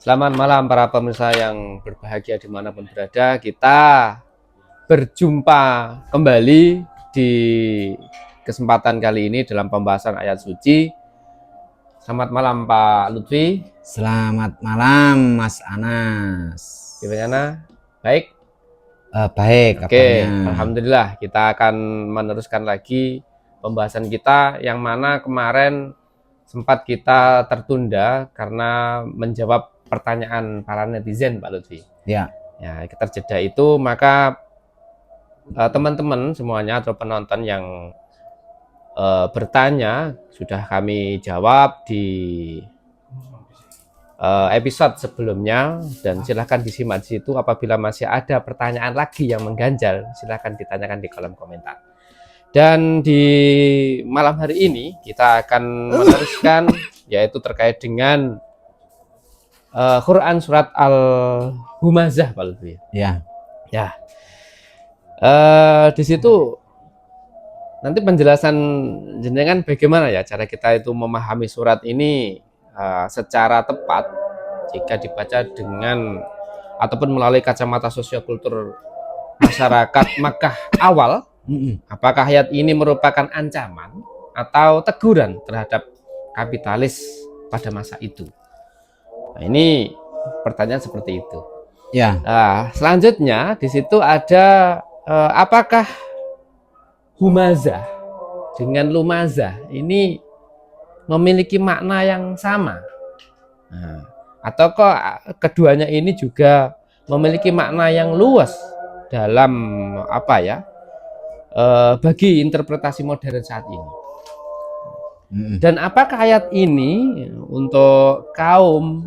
Selamat malam para pemirsa yang berbahagia dimanapun berada. Kita berjumpa kembali di kesempatan kali ini dalam pembahasan ayat suci. Selamat malam Pak Lutfi. Selamat malam Mas Anas. Gimana? Baik? Baik Oke, kabarnya. Alhamdulillah kita akan meneruskan lagi pembahasan kita yang mana kemarin sempat kita tertunda karena menjawab pertanyaan para netizen Pak Lutfi. Ya. Ya, kita jeda itu maka teman-teman semuanya atau penonton yang bertanya sudah kami jawab di episode sebelumnya dan silahkan disimak di situ. Apabila masih ada pertanyaan lagi yang mengganjal, silahkan ditanyakan di kolom komentar. Dan di malam hari ini kita akan meneruskan yaitu terkait dengan Quran surat Al-Humazah Pak Lutfi. Ya. Ya. Di situ nanti penjelasan jenengan bagaimana ya cara kita itu memahami surat ini secara tepat jika dibaca dengan ataupun melalui kacamata sosiokultur masyarakat Makkah awal. Apakah ayat ini merupakan ancaman atau teguran terhadap kapitalis pada masa itu? Nah, ini pertanyaan seperti itu. Ya. Nah, selanjutnya di situ ada apakah humazah dengan lumazah ini memiliki makna yang sama? Nah, atau kok keduanya ini juga memiliki makna yang luas dalam apa ya? Bagi interpretasi modern saat ini. Dan apakah ayat ini untuk kaum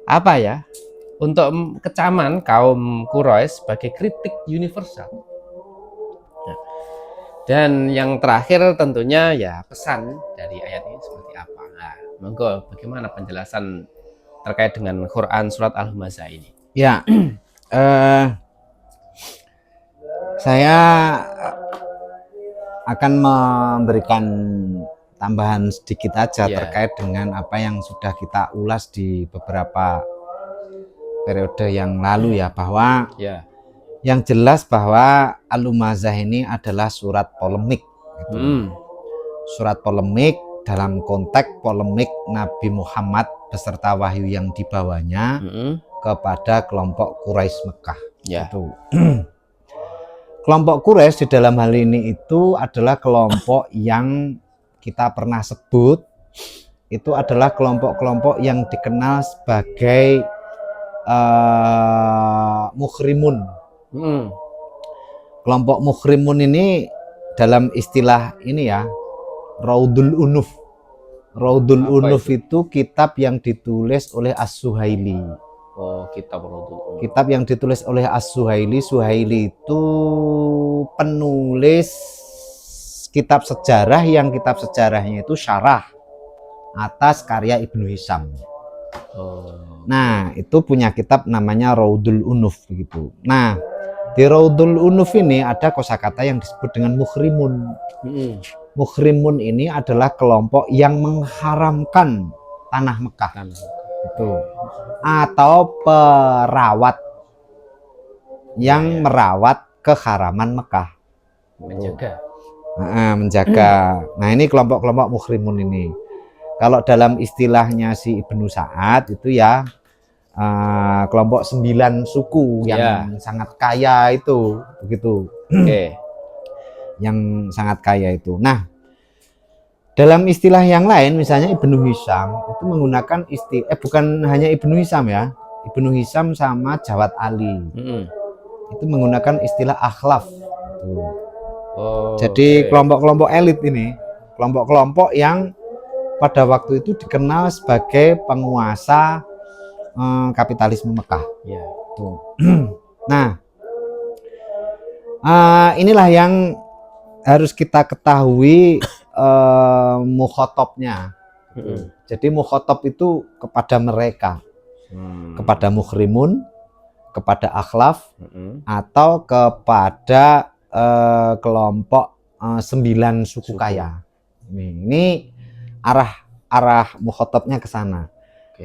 apa ya? Untuk kecaman kaum Quraisy sebagai kritik universal. Nah, dan yang terakhir tentunya ya pesan dari ayat ini seperti apa. Nah, monggo bagaimana penjelasan terkait dengan Quran surat Al-Humazah ini? Ya. Saya akan memberikan tambahan sedikit aja terkait dengan apa yang sudah kita ulas di beberapa periode yang lalu ya, bahwa yang jelas bahwa Al-Humazah ini adalah surat polemik gitu. Surat polemik dalam konteks polemik Nabi Muhammad beserta wahyu yang dibawanya kepada kelompok Quraisy Mekah. Itu. Kelompok Quraisy di dalam hal ini itu adalah kelompok yang kita pernah sebut, itu adalah kelompok-kelompok yang dikenal sebagai mukhrimun. Kelompok mukhrimun ini dalam istilah ini ya, Raudul Unuf. Raudul Unuf itu kitab yang ditulis oleh As-Suhaili. Oh, kitab Raudul Unuf. Kitab yang ditulis oleh As-Suhaili. Suhaili itu penulis kitab sejarah yang kitab sejarahnya itu syarah atas karya Ibnu Hisham. Nah, itu punya kitab namanya Raudul Unuf begitu. Nah, di Raudul Unuf ini ada kosakata yang disebut dengan mukhrimun. Mukhrimun ini adalah kelompok yang mengharamkan tanah Mekah. Itu. Atau perawat yang merawat keharaman Mekah. Menjaga. Nah, ini kelompok-kelompok mukhrimun ini. Kalau dalam istilahnya si Ibnu Sa'ad itu ya kelompok 9 suku yang sangat kaya itu begitu. Yang sangat kaya itu. Nah, dalam istilah yang lain misalnya Ibnu Hisham itu menggunakan bukan hanya Ibnu Hisham ya. Ibnu Hisham sama Jawad Ali. Itu menggunakan istilah akhlaf. Jadi kelompok-kelompok elit ini, kelompok-kelompok yang pada waktu itu dikenal sebagai penguasa kapitalisme Mekah. Nah, inilah yang harus kita ketahui mukhotabnya. Jadi mukhotab itu kepada mereka, kepada mukhrimun, kepada akhlaf, atau kepada kelompok 9 suku kaya. Ini arah mukhotabnya ke sana.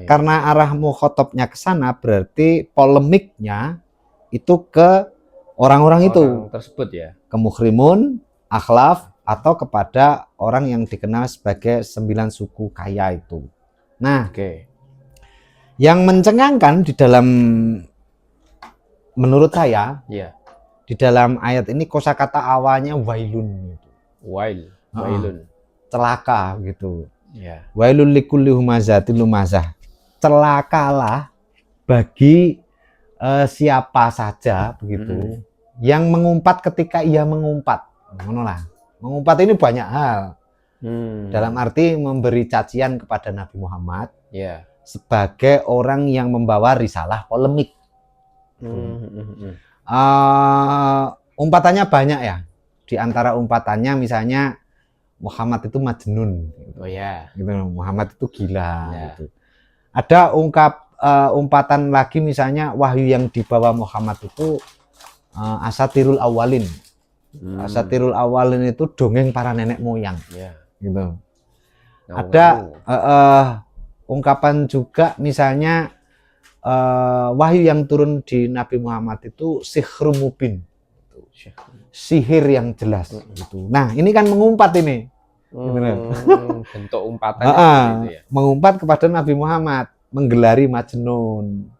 Karena arah mukhatabnya ke sana, berarti polemiknya itu ke orang-orang itu, tersebut ya, ke muhrimun, akhlaf, atau kepada orang yang dikenal sebagai 9 suku kaya itu. Nah, yang mencengangkan di dalam, menurut saya, di dalam ayat ini kosakata awalnya wailun, wailun, celaka gitu. Wailul likulli humazatin lumazah, celakalah bagi siapa saja begitu yang mengumpat ketika ia mengumpat. Mengumpat ini banyak hal. Dalam arti memberi cacian kepada Nabi Muhammad sebagai orang yang membawa risalah polemik. Umpatannya banyak ya. Di antara umpatannya misalnya Muhammad itu majnun. Gitu. Muhammad itu gila. Gitu. Ada umpatan lagi misalnya wahyu yang dibawa Muhammad itu asatirul awalin. Asatirul awalin itu dongeng para nenek moyang. Gitu. Ada ungkapan juga misalnya wahyu yang turun di Nabi Muhammad itu sihrul mubin, sihir yang jelas gitu. Nah, ini kan mengumpat ini. Bentuk umpatannya gitu ya. Mengumpat kepada Nabi Muhammad, menggelari majnun.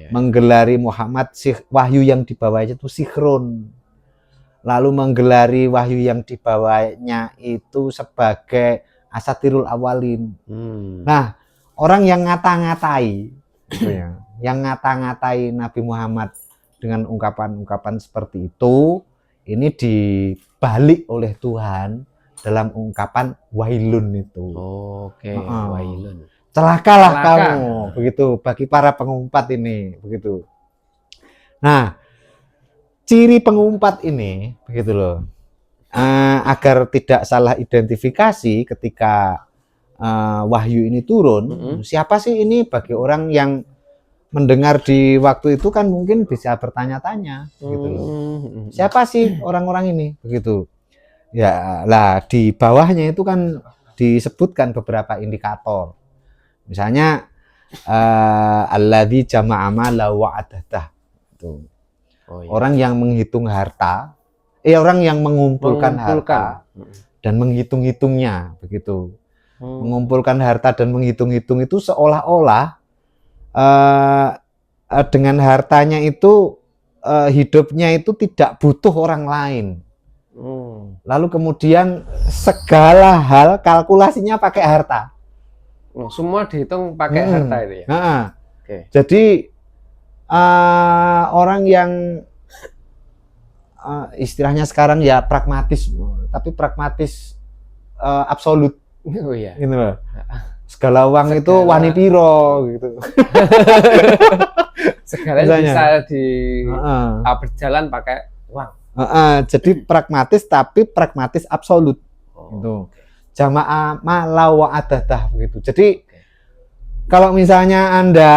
Menggelari Muhammad wahyu yang dibawanya itu sihrun. Lalu menggelari wahyu yang dibawanya itu sebagai asatirul awalin. Nah, orang yang ngata-ngatai gitu ya, yang ngata-ngatai Nabi Muhammad dengan ungkapan-ungkapan seperti itu, ini dibalik oleh Tuhan dalam ungkapan wailun itu. Wailun. Celakalah kamu, begitu, bagi para pengumpat ini, begitu. Nah, ciri pengumpat ini, begitu loh, agar tidak salah identifikasi ketika wahyu ini turun, siapa sih ini bagi orang yang mendengar di waktu itu kan mungkin bisa bertanya-tanya, gitu loh. Siapa sih orang-orang ini, begitu. Ya, lah di bawahnya itu kan disebutkan beberapa indikator. Misalnya alladzi jama'a mala wa adadah. Itu. Orang yang menghitung harta, orang yang mengumpulkan harta dan menghitung-hitungnya, begitu. Mengumpulkan harta dan menghitung-hitung itu seolah-olah dengan hartanya itu hidupnya itu tidak butuh orang lain. Lalu kemudian segala hal kalkulasinya pakai harta. Semua dihitung pakai harta itu ya. Jadi orang yang istilahnya sekarang ya pragmatis, tapi pragmatis absolut. Gitu loh. Segala uang itu wani piro gitu. Segala bisa berjalan pakai uang. Jadi pragmatis tapi pragmatis absolut. Gitu. Jamaah mala wa adadah begitu. Jadi kalau misalnya Anda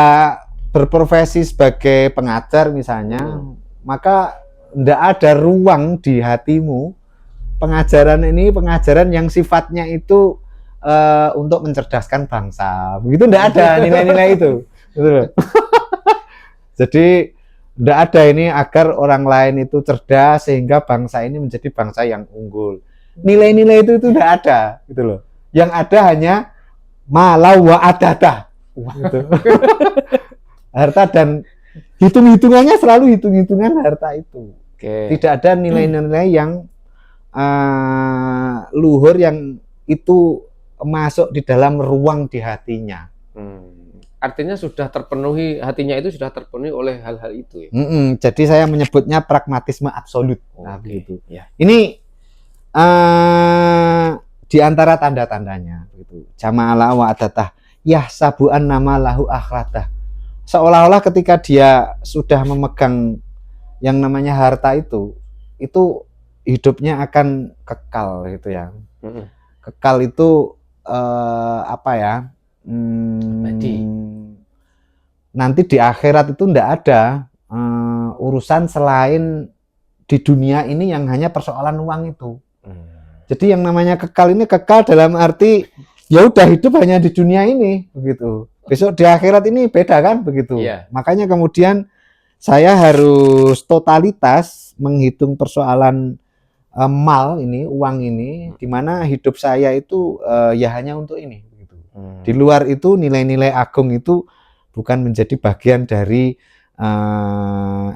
berprofesi sebagai pengajar misalnya, maka tidak ada ruang di hatimu pengajaran ini pengajaran yang sifatnya itu untuk mencerdaskan bangsa. Begitu tidak ada nilai-nilai itu. Betul. Jadi tidak ada ini agar orang lain itu cerdas sehingga bangsa ini menjadi bangsa yang unggul. Nilai-nilai itu tidak ada, gitu loh. Yang ada hanya malau wa adadah. Gitu. Harta dan hitung-hitungannya selalu hitung-hitungan harta itu. Tidak ada nilai-nilai yang luhur yang itu masuk di dalam ruang di hatinya. Artinya sudah terpenuhi, hatinya itu sudah terpenuhi oleh hal-hal itu ya? Jadi saya menyebutnya pragmatisme absolut. Nah, begitu. Ini di antara tanda-tandanya gitu. Jama'ala wa adatah yahsabu'an nama lahu akhradah. Seolah-olah ketika dia sudah memegang yang namanya harta itu hidupnya akan kekal gitu ya. Kekal itu apa ya? Nanti di akhirat itu tidak ada urusan selain di dunia ini yang hanya persoalan uang itu. Jadi yang namanya kekal ini kekal dalam arti ya udah hidup hanya di dunia ini begitu. Besok di akhirat ini beda kan begitu. Iya. Makanya kemudian saya harus totalitas menghitung persoalan mal ini, uang ini, di mana hidup saya itu ya hanya untuk ini. Begitu. Di luar itu nilai-nilai agung itu bukan menjadi bagian dari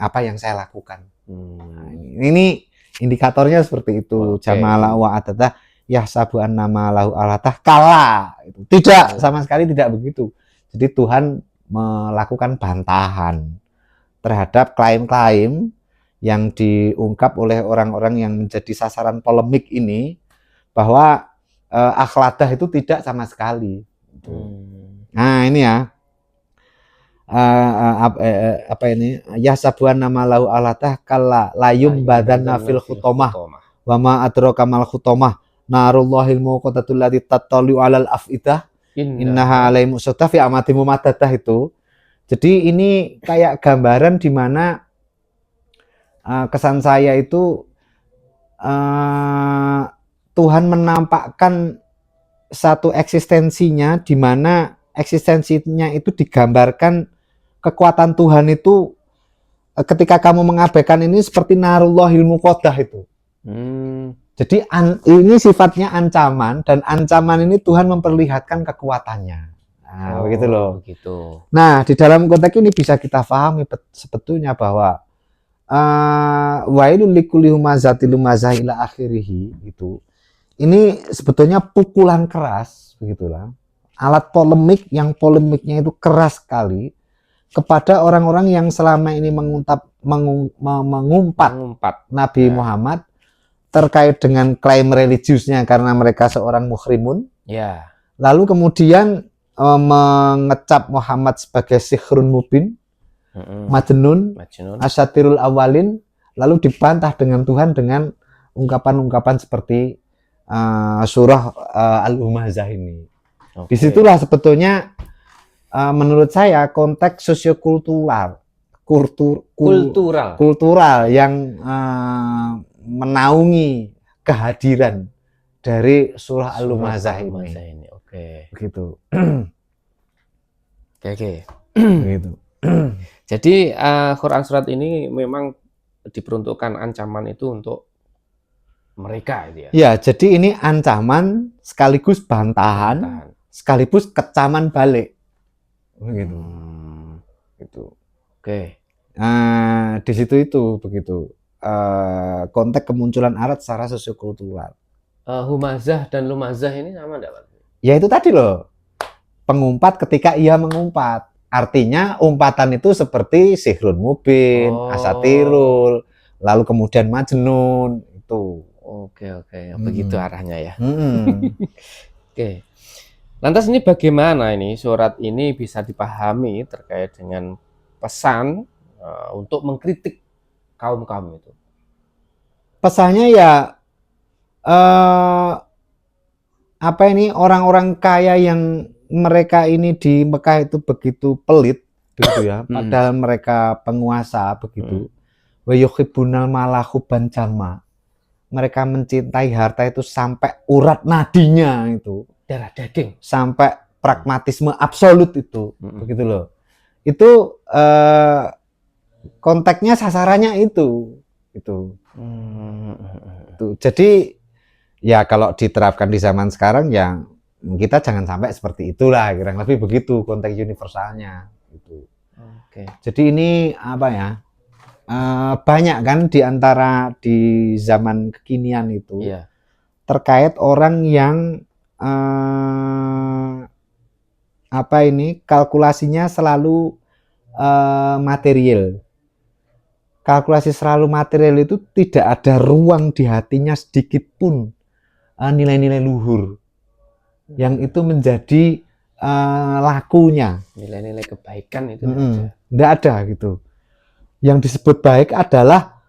apa yang saya lakukan. Nah, ini indikatornya seperti itu. Jamala wa atadah yahsabu annama lahu alatah kala. Tidak, sama sekali tidak begitu. Jadi Tuhan melakukan bantahan terhadap klaim-klaim yang diungkap oleh orang-orang yang menjadi sasaran polemik ini, bahwa akhladah itu tidak sama sekali. Nah ini ya, apa ini? Yahsabuan nama lahu alatah kalla layum badanna fil khutomah wa ma adraka mal khutomah narullahil muqaddatul lati tattali'u alal afidah innaha alaihim musattah fi amatin mumaddadah itu. Jadi ini kayak gambaran di mana kesan saya itu Tuhan menampakkan satu eksistensinya, di mana eksistensinya itu digambarkan kekuatan Tuhan itu ketika kamu mengabaikan ini seperti narullahil muqaddah itu. Jadi ini sifatnya ancaman, dan ancaman ini Tuhan memperlihatkan kekuatannya. Nah, begitu loh. Begitu. Nah, di dalam konteks ini bisa kita pahami sebetulnya bahwa wailul likulli humazatil lumazah ila akhirih itu. Ini sebetulnya pukulan keras, begitulah. Alat polemik yang polemiknya itu keras sekali kepada orang-orang yang selama ini mengumpat Nabi Muhammad terkait dengan klaim religiusnya karena mereka seorang muhrimun. Ya. Lalu kemudian mengecap Muhammad sebagai sihrun mubin, majnun, asyatirul awalin, lalu dibantah dengan Tuhan dengan ungkapan-ungkapan seperti surah Al-Humazah ini. Disitulah sebetulnya menurut saya konteks sosiokultural yang menaungi kehadiran dari surah Al-Humazah ini. Oke. Begitu. Oke. Begitu. Jadi Quran surat ini memang diperuntukkan ancaman itu untuk mereka itu ya. Ya, jadi ini ancaman sekaligus bantahan. Sekaligus kecaman balik. Begitu. Gitu. Oke. Di situ itu begitu. Konteks kemunculan arat secara sosiokultural. Humazah dan lumazah ini sama enggak, Pak? Ya itu tadi loh. Pengumpat ketika ia mengumpat. Artinya umpatan itu seperti sihrun mubin, asatirul, lalu kemudian majnun itu. Oke. Begitu arahnya ya. Oke. Lantas ini bagaimana ini surat ini bisa dipahami terkait dengan pesan untuk mengkritik kaum-kaum itu? Pesannya ya apa ini, orang-orang kaya yang mereka ini di Mekah itu begitu pelit begitu ya, padahal mereka penguasa begitu. Wa yuhibbunal mala hubban jamma. Mereka mencintai harta itu sampai urat nadinya itu, darah daging, sampai pragmatisme absolut itu, begitu loh. Itu konteksnya sasarannya itu. Jadi ya kalau diterapkan di zaman sekarang ya kita jangan sampai seperti itulah, kurang lebih begitu konteks universalnya gitu. Jadi ini apa ya, banyak kan diantara di zaman kekinian itu terkait orang yang apa ini kalkulasinya selalu material. Kalkulasi selalu material itu tidak ada ruang di hatinya sedikit pun nilai-nilai luhur yang itu menjadi lakunya. Nilai-nilai kebaikan itu tidak ada gitu. Yang disebut baik adalah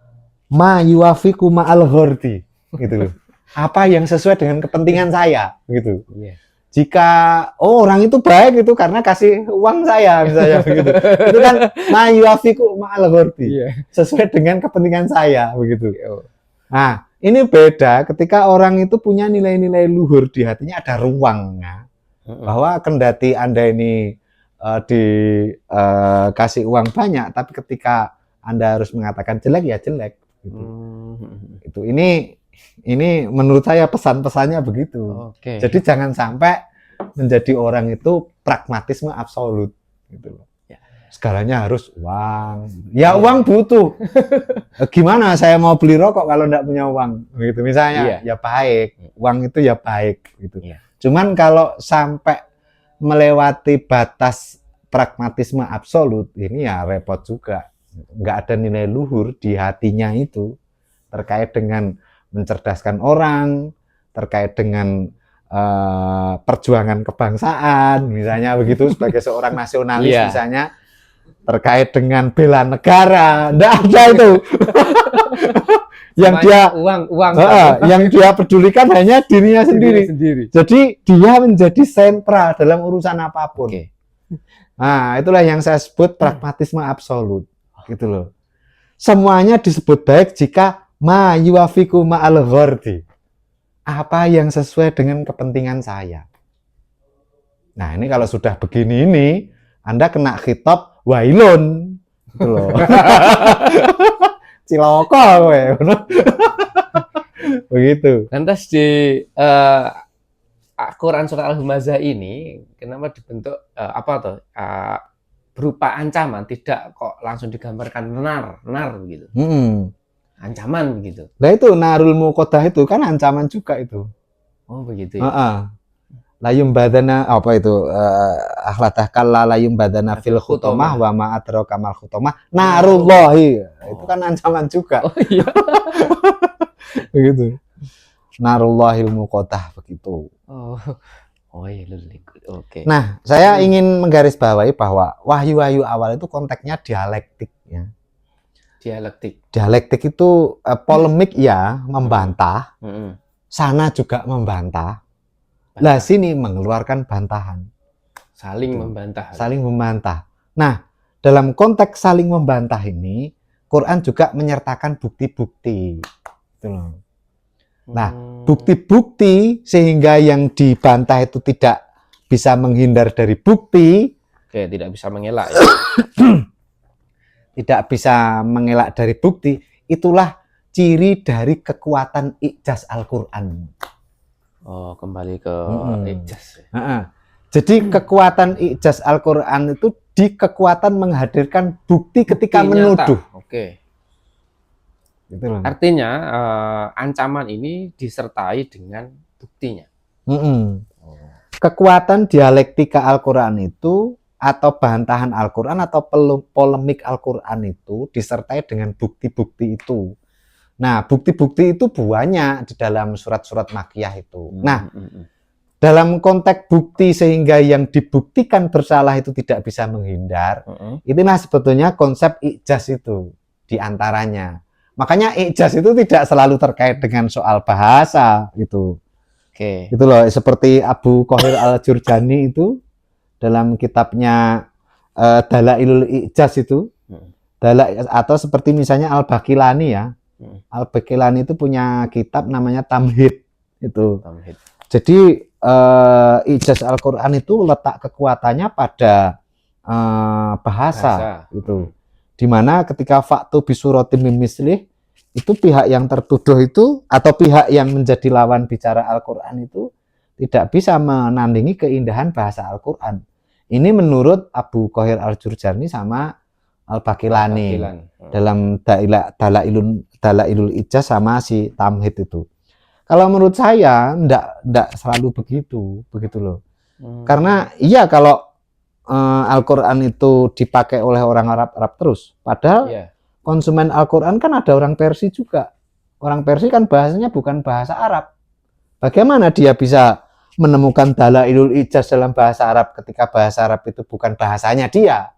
ma yuwafiqu ma'al ghordi gitu loh. Apa yang sesuai dengan kepentingan saya gitu. Jika orang itu baik itu karena kasih uang saya misalnya begitu. Itu kan ma yuwafiqu ma'al ghordi. Sesuai dengan kepentingan saya begitu. Nah, ini beda ketika orang itu punya nilai-nilai luhur di hatinya, ada ruangnya. Bahwa kendati Anda ini dikasih uang banyak, tapi ketika Anda harus mengatakan jelek ya jelek. Gitu. Itu ini menurut saya pesan-pesannya begitu. Oke. Jadi jangan sampai menjadi orang itu pragmatisme absolut. Gitu loh. Ya. Segalanya harus uang. Ya uang butuh. Gimana saya mau beli rokok kalau enggak punya uang? Gitu misalnya. Ya baik. Uang itu ya baik. Gitu. Cuman kalau sampai melewati batas pragmatisme absolut, ini ya repot juga. Nggak ada nilai luhur di hatinya itu terkait dengan mencerdaskan orang, terkait dengan perjuangan kebangsaan, misalnya begitu sebagai seorang nasionalis misalnya, terkait dengan bela negara, nggak ada itu. Yang dia yang dia pedulikan hanya dirinya sendiri. Jadi dia menjadi sentral dalam urusan apapun. Nah, itulah yang saya sebut pragmatisme absolut. Gitu loh. Semuanya disebut baik jika ma yuwafiqu ma'al ghordi. Apa yang sesuai dengan kepentingan saya. Nah, ini kalau sudah begini ini, Anda kena khitab wailun. Gitu loh. Ciloko kowe. Begitu. Lantas di Quran surah Al-Humazah ini kenapa dibentuk berupa ancaman, tidak kok langsung digambarkan nar begitu. Ancaman begitu. Nah itu narul muqaddah itu kan ancaman juga itu. Oh begitu ya. Layum badana apa itu akhlatah kalla layum badana fil khutamah wa ma adraka mal khutamah narullahi. Itu kan ancaman juga. Oh iya. Begitu. Narullahil muqaddah begitu. Oh iya, oke. Nah, saya ingin menggarisbawahi bahwa wahyu-wahyu awal itu konteksnya dialektik ya. Dialektik itu polemik ya, membantah. Sana juga membantah. Lah sini mengeluarkan bantahan. Saling membantah. Nah, dalam konteks saling membantah ini, Quran juga menyertakan bukti-bukti. Gitu loh. Nah, bukti-bukti sehingga yang dibantah itu tidak bisa menghindar dari bukti. Oke, tidak bisa mengelak. Ya? Tidak bisa mengelak dari bukti. Itulah ciri dari kekuatan i'jaz Al-Quran. Oh, kembali ke i'jaz. Jadi kekuatan i'jaz Al-Quran itu di kekuatan menghadirkan bukti ketika menuduh. Oke. Artinya ancaman ini disertai dengan buktinya. Kekuatan dialektika Al-Quran itu atau bantahan Al-Quran atau polemik Al-Quran itu disertai dengan bukti-bukti itu. Nah, bukti-bukti itu banyak di dalam surat-surat Makkiyah itu. Nah, dalam konteks bukti sehingga yang dibuktikan bersalah itu tidak bisa menghindar, itulah sebetulnya konsep i'jaz itu diantaranya. Makanya i'jaz itu tidak selalu terkait dengan soal bahasa gitu. Gitu loh, seperti Abu Qahir Al-Jurjani itu dalam kitabnya Dalailul I'jaz itu. Atau seperti misalnya Al-Baqilani ya. Al-Baqilani itu punya kitab namanya Tamhid itu. Jadi i'jaz Al-Qur'an itu letak kekuatannya pada bahasa gitu. Dimana ketika faktu bisuratim mislih itu pihak yang tertuduh itu atau pihak yang menjadi lawan bicara Al-Quran itu tidak bisa menandingi keindahan bahasa Al-Quran. Ini menurut Abu Qahir Al-Jurjani sama Al-Baqilani dalam Dalailul I'jaz sama si Tamhid itu. Kalau menurut saya enggak selalu begitu loh. Karena iya kalau Al-Quran itu dipakai oleh orang Arab terus. Padahal konsumen Al-Quran kan ada orang Persia juga. Orang Persia kan bahasanya bukan bahasa Arab. Bagaimana dia bisa menemukan Dalailul I'jaz dalam bahasa Arab ketika bahasa Arab itu bukan bahasanya dia?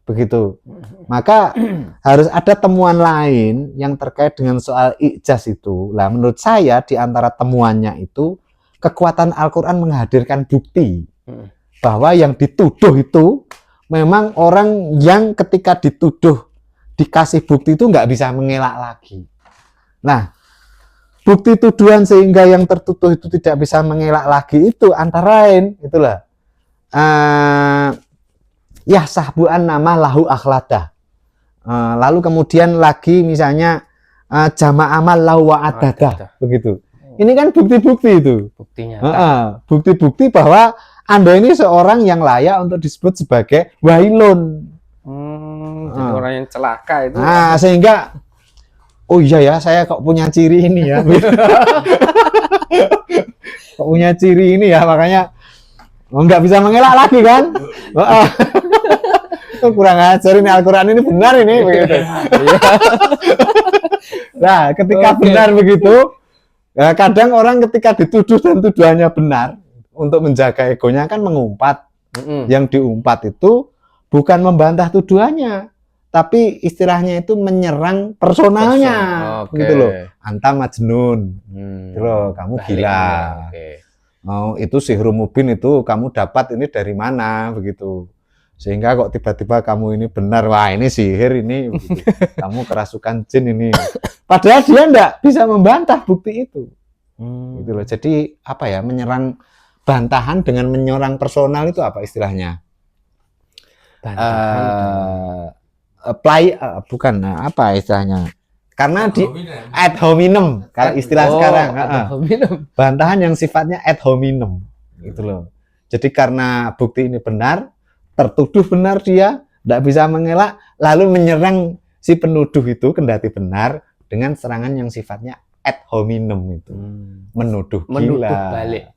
Begitu. Maka harus ada temuan lain yang terkait dengan soal i'jaz itu. Lah menurut saya di antara temuannya itu kekuatan Al-Quran menghadirkan bukti bahwa yang dituduh itu memang orang yang ketika dituduh dikasih bukti itu nggak bisa mengelak lagi. Nah, bukti tuduhan sehingga yang tertuduh itu tidak bisa mengelak lagi itu antara lain itulah ya sahbuan nama lahu akhlada. Lalu kemudian lagi misalnya jama amal lahu wa adada, begitu. Ini kan bukti-bukti itu. Buktinya. Bukti-bukti bahwa Anda ini seorang yang layak untuk disebut sebagai wailun. Jadi orang yang celaka itu. Sehingga oh iya ya, saya kok punya ciri ini ya. Kok punya ciri ini ya, makanya nggak bisa mengelak lagi kan. Kurang ajar ini, Al-Quran ini benar ini begitu. Nah, ketika benar begitu, kadang orang ketika dituduh dan tuduhannya benar, untuk menjaga egonya kan mengumpat. Yang diumpat itu bukan membantah tuduhannya, tapi istilahnya itu menyerang personalnya, gitu loh. Anta majnun, gitu loh, kamu gila. Itu sihru mubin, itu kamu dapat ini dari mana, begitu. Sehingga kok tiba-tiba kamu ini benar, wah ini sihir ini, begitu. Kamu kerasukan jin ini. Padahal dia enggak bisa membantah bukti itu, gitu loh. Jadi apa ya, menyerang, bantahan dengan menyerang personal itu apa istilahnya? Bukan apa istilahnya? Karena di ad hominem, kalau istilah sekarang, bantahan yang sifatnya ad hominem, gitu loh. Jadi karena bukti ini benar, tertuduh benar, dia tidak bisa mengelak, lalu menyerang si penuduh itu kendati benar dengan serangan yang sifatnya ad hominem itu, menuduh balik,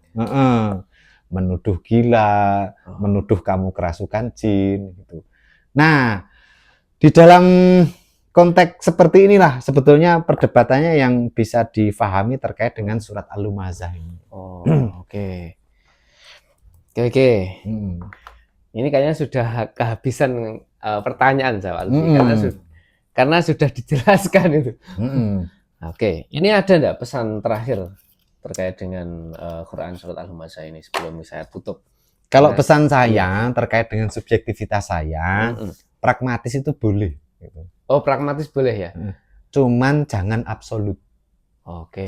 menuduh gila, menuduh kamu kerasukan jin, gitu. Nah, di dalam konteks seperti inilah sebetulnya perdebatannya yang bisa difahami terkait dengan surat Al-Lumazah ini. Oke. Ini kayaknya sudah kehabisan pertanyaan, Zawal, karena sudah dijelaskan itu. Oke, ini ada enggak pesan terakhir terkait dengan Quran surat Al-Lumazah ini sebelum saya tutup? Kalau pesan saya terkait dengan subjektivitas saya, pragmatis itu boleh. Gitu. Oh, pragmatis boleh ya? Cuman jangan absolut. Oke.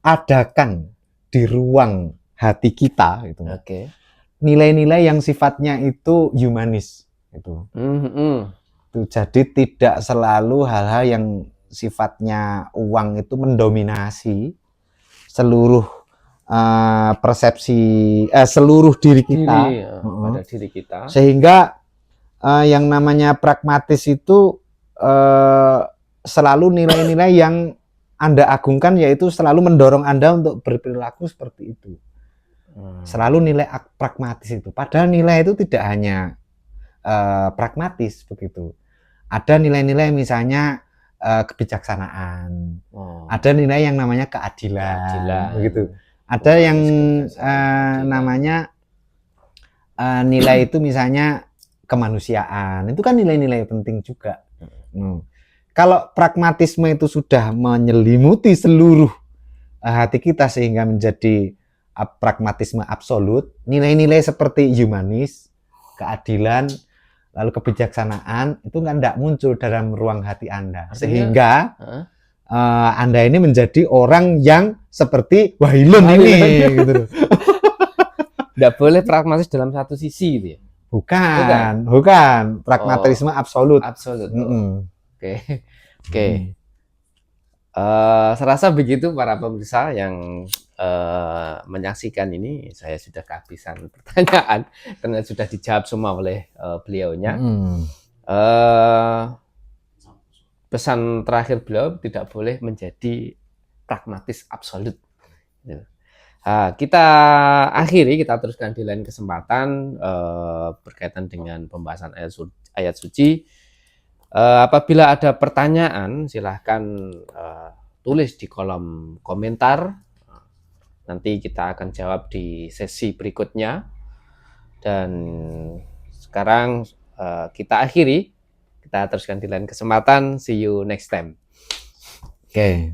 Adakan di ruang hati kita, gitu. Nilai-nilai yang sifatnya itu humanis, gitu. Jadi tidak selalu hal-hal yang sifatnya uang itu mendominasi seluruh persepsi seluruh diri kita, pada diri kita. Sehingga yang namanya pragmatis itu selalu nilai-nilai yang Anda agungkan, yaitu selalu mendorong Anda untuk berperilaku seperti itu. Selalu nilai pragmatis itu. Padahal nilai itu tidak hanya pragmatis begitu. Ada nilai-nilai misalnya kebijaksanaan. Ada nilai yang namanya keadilan. Begitu. Ada yang namanya nilai itu misalnya kemanusiaan. Itu kan nilai-nilai penting juga. Kalau pragmatisme itu sudah menyelimuti seluruh hati kita sehingga menjadi pragmatisme absolut, nilai-nilai seperti humanis, keadilan, lalu kebijaksanaan itu tidak muncul dalam ruang hati Anda. Sehingga Anda ini menjadi orang yang seperti wailun ini, gitu. Tidak boleh pragmatis dalam satu sisi, gitu ya? Bukan. Pragmatisme absolut. Oke. Serasa begitu para pemirsa yang menyaksikan ini. Saya sudah kehabisan pertanyaan karena sudah dijawab semua oleh beliaunya. Pesan terakhir beliau tidak boleh menjadi pragmatis absolut. Kita akhiri, kita teruskan di lain kesempatan berkaitan dengan pembahasan ayat suci. Apabila ada pertanyaan, silahkan tulis di kolom komentar. Nanti kita akan jawab di sesi berikutnya. Dan sekarang kita akhiri, kita teruskan di lain kesempatan. See you next time. Oke.